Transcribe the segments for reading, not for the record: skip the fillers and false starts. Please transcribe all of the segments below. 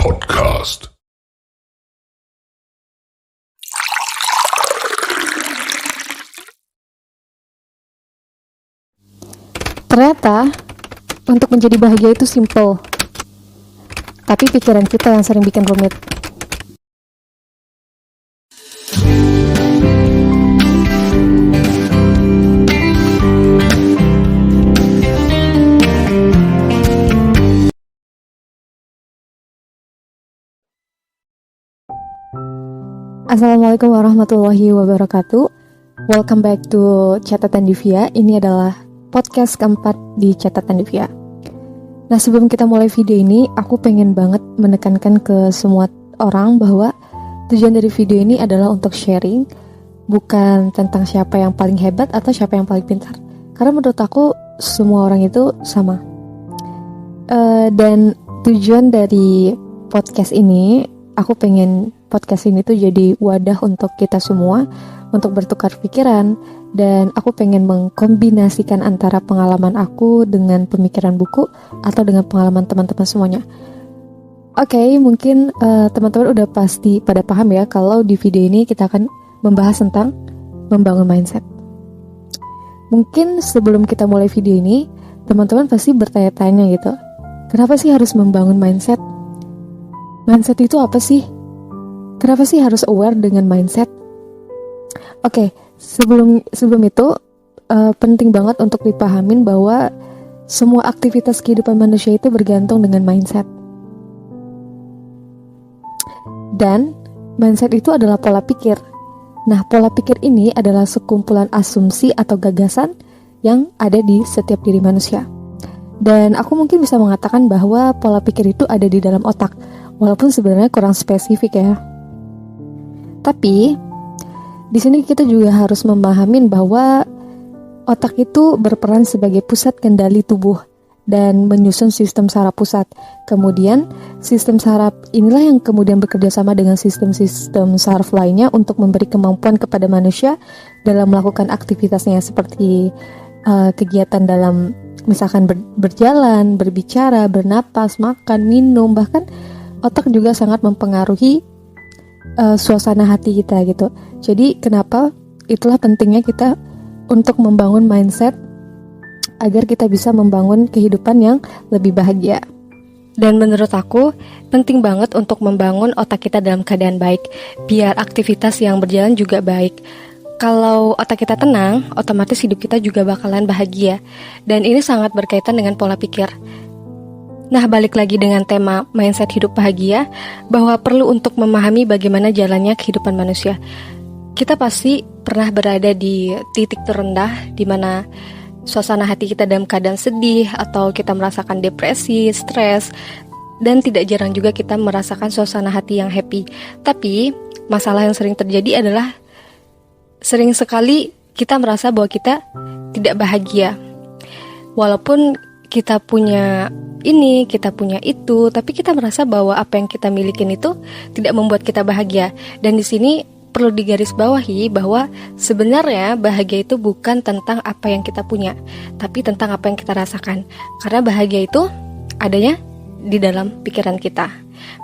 Podcast. Ternyata untuk menjadi bahagia itu simple, tapi pikiran kita yang sering bikin rumit. Assalamualaikum warahmatullahi wabarakatuh. Welcome back to Catatan Divya. Ini adalah podcast keempat di Catatan Divya. Nah, sebelum kita mulai video ini, aku pengen banget menekankan ke semua orang bahwa tujuan dari video ini adalah untuk sharing, bukan tentang siapa yang paling hebat atau siapa yang paling pintar. Karena menurut aku semua orang itu sama. Dan tujuan dari podcast ini, aku pengen podcast ini tuh jadi wadah untuk kita semua untuk bertukar pikiran, dan aku pengen mengkombinasikan antara pengalaman aku dengan pemikiran buku atau dengan pengalaman teman-teman semuanya. Oke, mungkin teman-teman udah pasti pada paham ya kalau di video ini kita akan membahas tentang membangun mindset. Mungkin sebelum kita mulai video ini, teman-teman pasti bertanya-tanya gitu, kenapa sih harus membangun mindset? Mindset itu apa sih? Kenapa sih harus aware dengan mindset? Oke, sebelum itu penting banget untuk dipahamin bahwa semua aktivitas kehidupan manusia itu bergantung dengan mindset. Dan mindset itu adalah pola pikir. Nah, pola pikir ini adalah sekumpulan asumsi atau gagasan yang ada di setiap diri manusia. Dan aku mungkin bisa mengatakan bahwa pola pikir itu ada di dalam otak, walaupun sebenarnya kurang spesifik ya. Tapi di sini kita juga harus memahami bahwa otak itu berperan sebagai pusat kendali tubuh dan menyusun sistem saraf pusat. Kemudian sistem saraf inilah yang kemudian bekerja sama dengan sistem-sistem saraf lainnya untuk memberi kemampuan kepada manusia dalam melakukan aktivitasnya seperti kegiatan dalam misalkan berjalan, berbicara, bernapas, makan, minum. Bahkan otak juga sangat mempengaruhi suasana hati kita gitu. Jadi kenapa itulah pentingnya kita untuk membangun mindset agar kita bisa membangun kehidupan yang lebih bahagia. Dan menurut aku penting banget untuk membangun otak kita dalam keadaan baik, biar aktivitas yang berjalan juga baik. Kalau otak kita tenang, otomatis hidup kita juga bakalan bahagia. Dan ini sangat berkaitan dengan pola pikir. Nah, balik lagi dengan tema mindset hidup bahagia, bahwa perlu untuk memahami bagaimana jalannya kehidupan manusia. Kita pasti pernah berada di titik terendah, di mana suasana hati kita dalam keadaan sedih, atau kita merasakan depresi, stres, dan tidak jarang juga kita merasakan suasana hati yang happy. Tapi, masalah yang sering terjadi adalah sering sekali kita merasa bahwa kita tidak bahagia. Walaupun kita punya ini, kita punya itu, tapi kita merasa bahwa apa yang kita milikin itu tidak membuat kita bahagia. Dan di sini perlu digarisbawahi bahwa sebenarnya bahagia itu bukan tentang apa yang kita punya, tapi tentang apa yang kita rasakan. Karena bahagia itu adanya di dalam pikiran kita.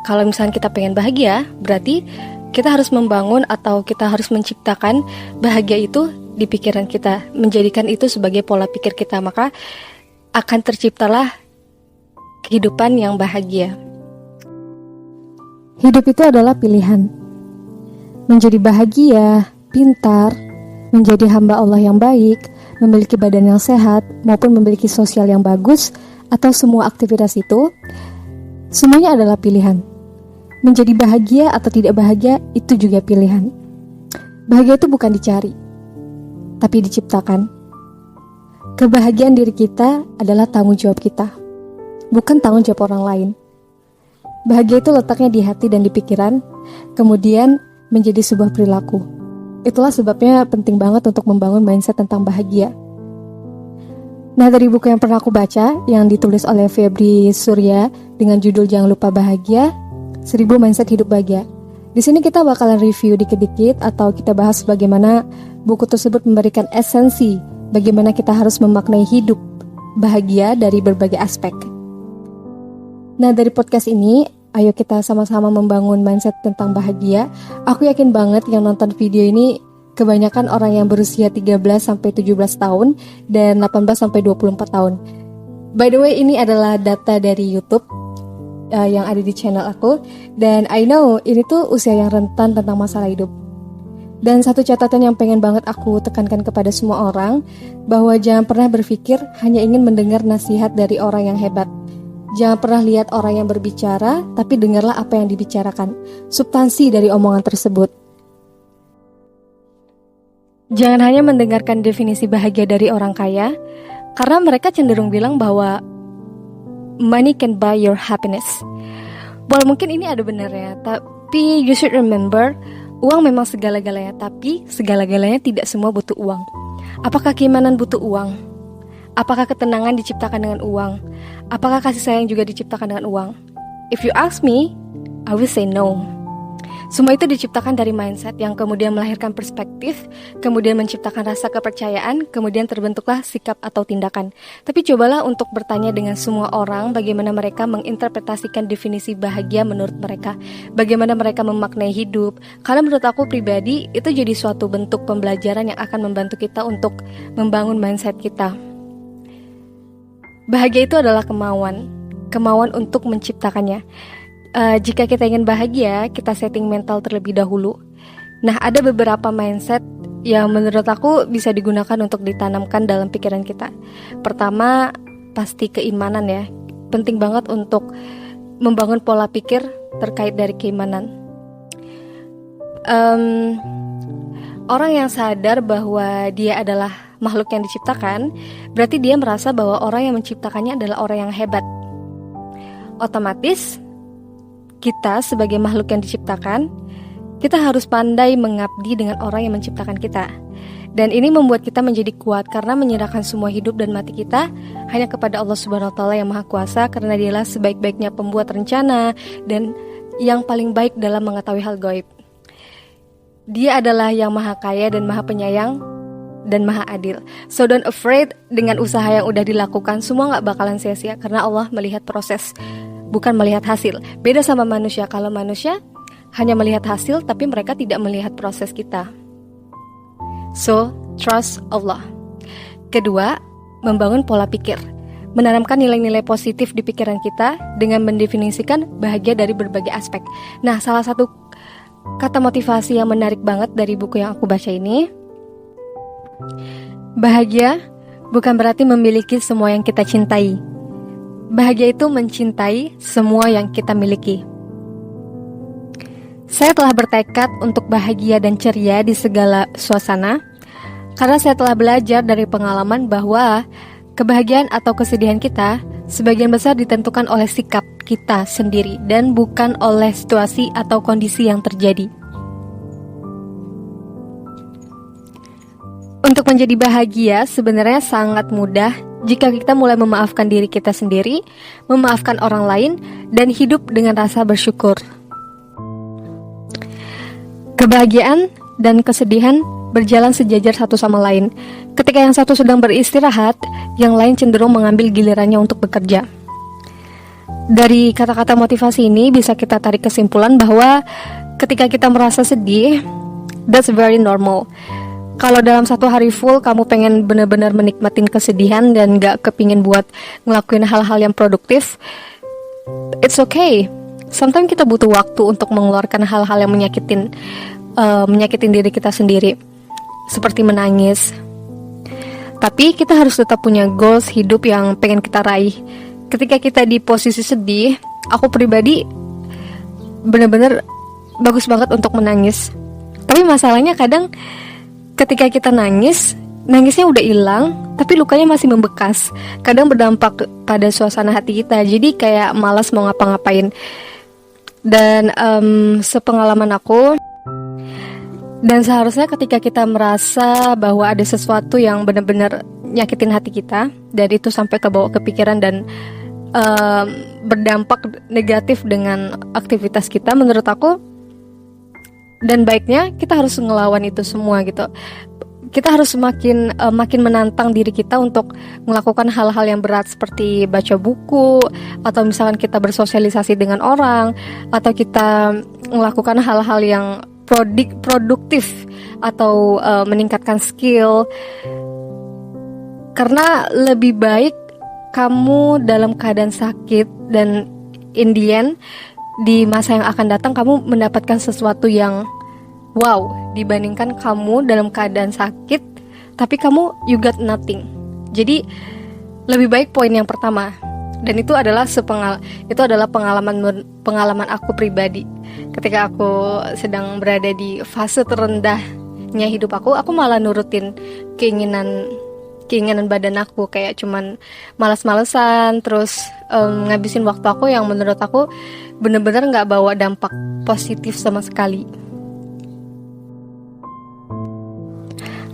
Kalau misalnya kita pengen bahagia, berarti kita harus membangun atau kita harus menciptakan bahagia itu di pikiran kita, menjadikan itu sebagai pola pikir kita, maka akan terciptalah kehidupan yang bahagia. Hidup itu adalah pilihan. Menjadi bahagia, pintar, menjadi hamba Allah yang baik, memiliki badan yang sehat, maupun memiliki sosial yang bagus, atau semua aktivitas itu, semuanya adalah pilihan. Menjadi bahagia atau tidak bahagia, itu juga pilihan. Bahagia itu bukan dicari, tapi diciptakan. Kebahagiaan diri kita adalah tanggung jawab kita, bukan tanggung jawab orang lain. Bahagia itu letaknya di hati dan di pikiran, kemudian menjadi sebuah perilaku. Itulah sebabnya penting banget untuk membangun mindset tentang bahagia. Nah, dari buku yang pernah aku baca, yang ditulis oleh Febri Surya dengan judul Jangan Lupa Bahagia, 1000 Mindset Hidup Bahagia. Di sini kita bakalan review dikit-dikit atau kita bahas bagaimana buku tersebut memberikan esensi bagaimana kita harus memaknai hidup bahagia dari berbagai aspek. Nah, dari podcast ini ayo kita sama-sama membangun mindset tentang bahagia. Aku yakin banget yang nonton video ini kebanyakan orang yang berusia 13-17 tahun dan 18-24 tahun. By the way, ini adalah data dari YouTube yang ada di channel aku. Dan I know ini tuh usia yang rentan tentang masalah hidup. Dan satu catatan yang pengen banget aku tekankan kepada semua orang, bahwa jangan pernah berpikir hanya ingin mendengar nasihat dari orang yang hebat. Jangan pernah lihat orang yang berbicara, tapi dengarlah apa yang dibicarakan, substansi dari omongan tersebut. Jangan hanya mendengarkan definisi bahagia dari orang kaya, karena mereka cenderung bilang bahwa money can buy your happiness. Well, mungkin ini ada benarnya, tapi you should remember, uang memang segala-galanya, tapi segala-galanya tidak semua butuh uang. Apakah keimanan butuh uang? Apakah ketenangan diciptakan dengan uang? Apakah kasih sayang juga diciptakan dengan uang? If you ask me, I will say no. Semua itu diciptakan dari mindset yang kemudian melahirkan perspektif, kemudian menciptakan rasa kepercayaan, kemudian terbentuklah sikap atau tindakan. Tapi cobalah untuk bertanya dengan semua orang bagaimana mereka menginterpretasikan definisi bahagia menurut mereka, bagaimana mereka memaknai hidup. Karena menurut aku pribadi, itu jadi suatu bentuk pembelajaran yang akan membantu kita untuk membangun mindset kita. Bahagia itu adalah kemauan untuk menciptakannya. Jika kita ingin bahagia, kita setting mental terlebih dahulu. Nah, ada beberapa mindset yang menurut aku bisa digunakan untuk ditanamkan dalam pikiran kita. Pertama, pasti keimanan ya. Penting banget untuk membangun pola pikir terkait dari keimanan. Orang yang sadar bahwa dia adalah makhluk yang diciptakan, berarti dia merasa bahwa orang yang menciptakannya adalah orang yang hebat. Otomatis kita sebagai makhluk yang diciptakan, kita harus pandai mengabdi dengan orang yang menciptakan kita. Dan ini membuat kita menjadi kuat karena menyerahkan semua hidup dan mati kita hanya kepada Allah Subhanahu wa taala yang Maha Kuasa, karena Dialah sebaik-baiknya pembuat rencana dan yang paling baik dalam mengetahui hal gaib. Dia adalah yang Maha Kaya dan Maha Penyayang dan Maha Adil. So don't afraid dengan usaha yang udah dilakukan, semua gak bakalan sia-sia karena Allah melihat proses, bukan melihat hasil. Beda sama manusia, kalau manusia hanya melihat hasil tapi mereka tidak melihat proses kita. So, trust Allah. Kedua, membangun pola pikir. Menanamkan nilai-nilai positif di pikiran kita dengan mendefinisikan bahagia dari berbagai aspek. Nah, salah satu kata motivasi yang menarik banget dari buku yang aku baca ini, bahagia bukan berarti memiliki semua yang kita cintai. Bahagia itu mencintai semua yang kita miliki. Saya telah bertekad untuk bahagia dan ceria di segala suasana, karena saya telah belajar dari pengalaman bahwa kebahagiaan atau kesedihan kita sebagian besar ditentukan oleh sikap kita sendiri dan bukan oleh situasi atau kondisi yang terjadi. Untuk menjadi bahagia sebenarnya sangat mudah jika kita mulai memaafkan diri kita sendiri, memaafkan orang lain, dan hidup dengan rasa bersyukur. Kebahagiaan dan kesedihan berjalan sejajar satu sama lain. Ketika yang satu sedang beristirahat, yang lain cenderung mengambil gilirannya untuk bekerja. Dari kata-kata motivasi ini bisa kita tarik kesimpulan bahwa ketika kita merasa sedih, that's very normal. Kalau dalam satu hari full kamu pengen benar-benar menikmatin kesedihan dan gak kepingin buat ngelakuin hal-hal yang produktif, it's okay. Sometimes kita butuh waktu untuk mengeluarkan hal-hal yang menyakitin diri kita sendiri, seperti menangis. Tapi kita harus tetap punya goals hidup yang pengen kita raih. Ketika kita di posisi sedih, aku pribadi benar-benar bagus banget untuk menangis. Tapi masalahnya kadang ketika kita nangisnya udah hilang, tapi lukanya masih membekas. Kadang berdampak pada suasana hati kita, jadi kayak malas mau ngapa-ngapain. Dan sepengalaman aku, dan seharusnya ketika kita merasa bahwa ada sesuatu yang benar-benar nyakitin hati kita, dan itu sampai kebawa kepikiran dan berdampak negatif dengan aktivitas kita, menurut aku, dan baiknya kita harus ngelawan itu semua gitu. kita harus makin menantang diri kita untuk melakukan hal-hal yang berat seperti baca buku, atau misalkan kita bersosialisasi dengan orang, atau kita melakukan hal-hal yang produktif atau meningkatkan skill. Karena lebih baik kamu dalam keadaan sakit dan in the end di masa yang akan datang kamu mendapatkan sesuatu yang wow, dibandingkan kamu dalam keadaan sakit tapi kamu you got nothing. Jadi lebih baik poin yang pertama, dan itu adalah pengalaman aku pribadi. Ketika aku sedang berada di fase terendahnya hidup aku malah nurutin keinginan badan aku, kayak cuman malas-malesan, terus ngabisin waktu aku yang menurut aku bener-bener gak bawa dampak positif sama sekali.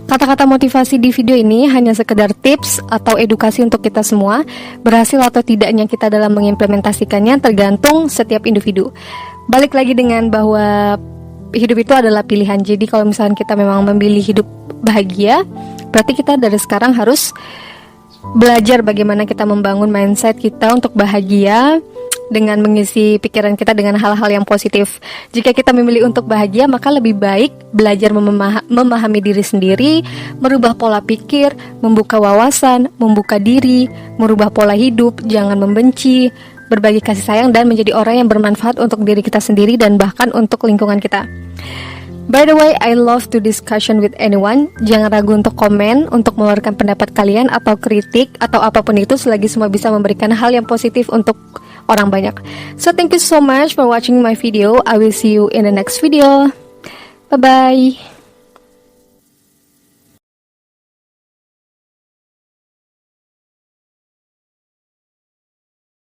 Kata-kata motivasi di video ini hanya sekedar tips atau edukasi untuk kita semua. Berhasil atau tidaknya kita dalam mengimplementasikannya tergantung setiap individu. Balik lagi dengan bahwa hidup itu adalah pilihan. Jadi kalau misalnya kita memang memilih hidup bahagia, berarti kita dari sekarang harus belajar bagaimana kita membangun mindset kita untuk bahagia dengan mengisi pikiran kita dengan hal-hal yang positif. Jika kita memilih untuk bahagia, maka lebih baik belajar memahami diri sendiri, merubah pola pikir, membuka wawasan, membuka diri, merubah pola hidup, jangan membenci, berbagi kasih sayang, dan menjadi orang yang bermanfaat untuk diri kita sendiri dan bahkan untuk lingkungan kita. By the way, I love to discussion with anyone. Jangan ragu untuk komen, untuk mengeluarkan pendapat kalian atau kritik atau apapun itu, selagi semua bisa memberikan hal yang positif untuk orang banyak. So thank you so much for watching my video. I will see you in the next video. Bye bye.